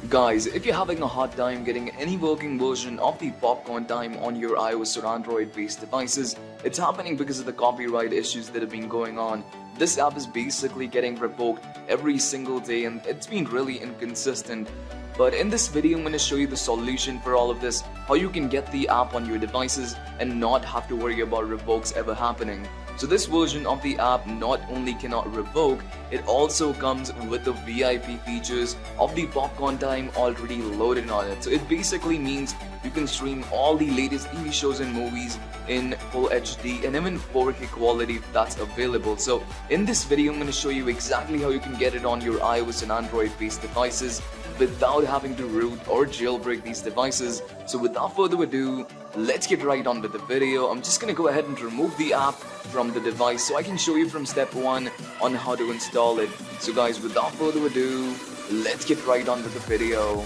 Guys, if you're having a hard time getting any working version of the Popcorn Time on your iOS or Android based devices, it's happening because of the copyright issues that have been going on. This app is basically getting revoked every single day and it's been really inconsistent. But in this video, I'm going to show you the solution for all of this, how you can get the app on your devices and not have to worry about revokes ever happening. So this version of the app not only cannot revoke, it also comes with the VIP features of the Popcorn Time already loaded on it. So it basically means you can stream all the latest TV shows and movies in full HD and even 4K quality if that's available. So in this video, I'm going to show you exactly how you can get it on your iOS and Android based devices without having to root or jailbreak these devices. So without further ado, let's get right on with the video. I'm just gonna go ahead and remove the app from the device so I can show you from step 1 on how to install it. So guys, without further ado, let's get right on with the video.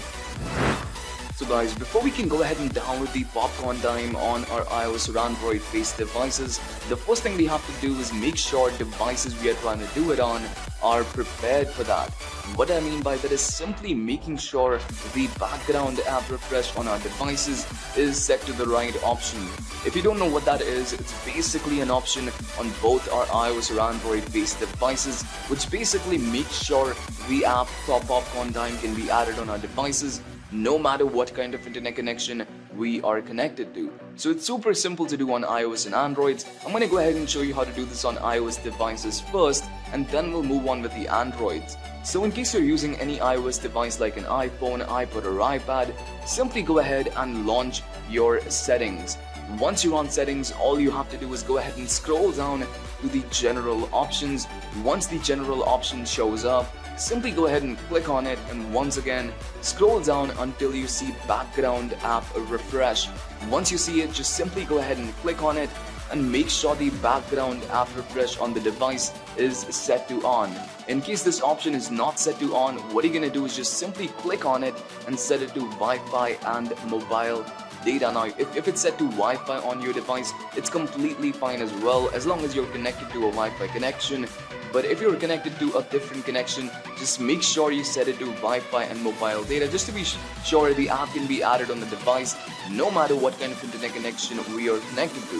So guys, before we can go ahead and download the Popcorn Time on our iOS or Android based devices, the first thing we have to do is make sure devices we are trying to do it on are prepared for that. What I mean by that is simply making sure the background app refresh on our devices is set to the right option. If you don't know what that is, it's basically an option on both our iOS or Android based devices which basically makes sure the app Popcorn Time can be added on our devices no matter what kind of internet connection we are connected to. So it's super simple to do on iOS and Androids. I'm going to go ahead and show you how to do this on iOS devices first, and then we'll move on with the Androids. So in case you're using any iOS device like an iPhone, iPod or iPad, simply go ahead and launch your settings. Once you're on settings, all you have to do is go ahead and scroll down to the general options. Once the general option shows up, simply go ahead and click on it, and once again scroll down until you see background app refresh. Once you see it, just simply go ahead and click on it and make sure the background app refresh on the device is set to on. In case this option is not set to on, what you're gonna do is just simply click on it and set it to Wi-Fi and mobile data. Now if it's set to Wi-Fi on your device, it's completely fine as well, as long as you're connected to a Wi-Fi connection. But if you're connected to a different connection, just make sure you set it to Wi-Fi and mobile data just to be sure the app can be added on the device no matter what kind of internet connection we are connected to.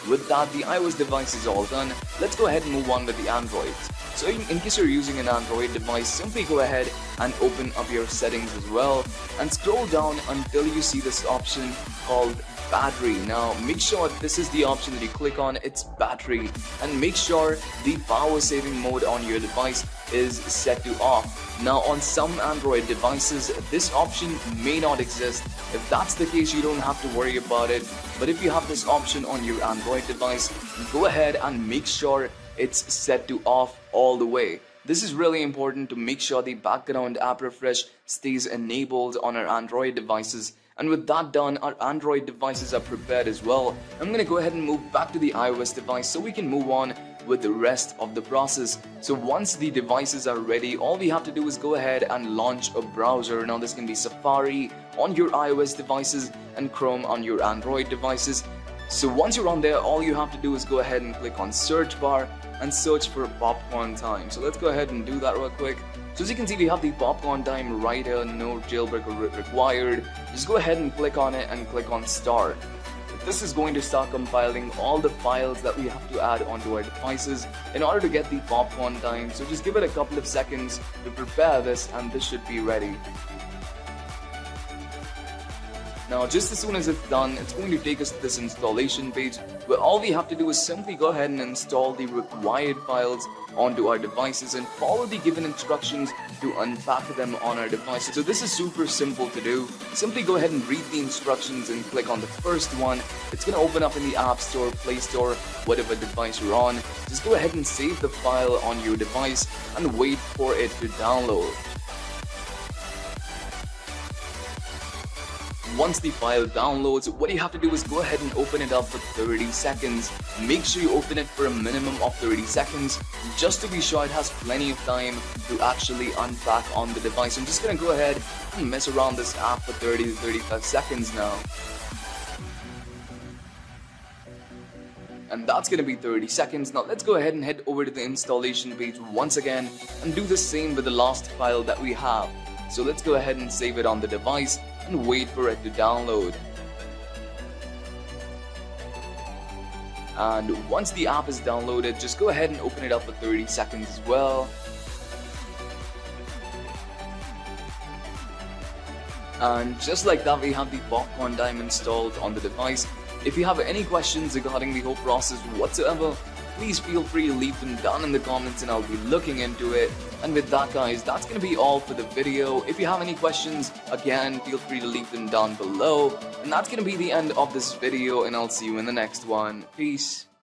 With that, the iOS device is all done. Let's go ahead and move on with the Androids. So in case you're using an Android device, simply go ahead and open up your settings as well and scroll down until you see this option called battery. Now make sure this is the option that you click on, it's battery, and make sure the power saving mode on your device is set to off. Now on some Android devices, this option may not exist. If that's the case, you don't have to worry about it. But if you have this option on your Android device, go ahead and make sure it's set to off all the way. This is really important to make sure the background app refresh stays enabled on our Android devices. And with that done, our Android devices are prepared as well. I'm going to go ahead and move back to the iOS device so we can move on with the rest of the process. So once the devices are ready, all we have to do is go ahead and launch a browser. Now this can be Safari on your iOS devices and Chrome on your Android devices. So once you're on there, all you have to do is go ahead and click on search bar and search for Popcorn Time. So let's go ahead and do that real quick. So as you can see, we have the Popcorn Time right here, no jailbreak required. Just go ahead and click on it and click on start. This is going to start compiling all the files that we have to add onto our devices in order to get the Popcorn Time. So just give it a couple of seconds to prepare this and this should be ready. Now just as soon as it's done, it's going to take us to this installation page where all we have to do is simply go ahead and install the required files onto our devices and follow the given instructions to unpack them on our devices. So this is super simple to do. Simply go ahead and read the instructions and click on the first one. It's going to open up in the App Store, Play Store, whatever device you're on. Just go ahead and save the file on your device and wait for it to download. Once the file downloads, what you have to do is go ahead and open it up for 30 seconds. Make sure you open it for a minimum of 30 seconds just to be sure it has plenty of time to actually unpack on the device. I'm just going to go ahead and mess around this app for 30 to 35 seconds now. And that's going to be 30 seconds. Now let's go ahead and head over to the installation page once again and do the same with the last file that we have. So let's go ahead and save it on the device and wait for it to download. And once the app is downloaded, just go ahead and open it up for 30 seconds as well. And just like that, we have the Popcorn Time installed on the device. If you have any questions regarding the whole process whatsoever, please feel free to leave them down in the comments and I'll be looking into it. And with that, guys, that's going to be all for the video. If you have any questions, again, feel free to leave them down below. And that's going to be the end of this video, and I'll see you in the next one. Peace.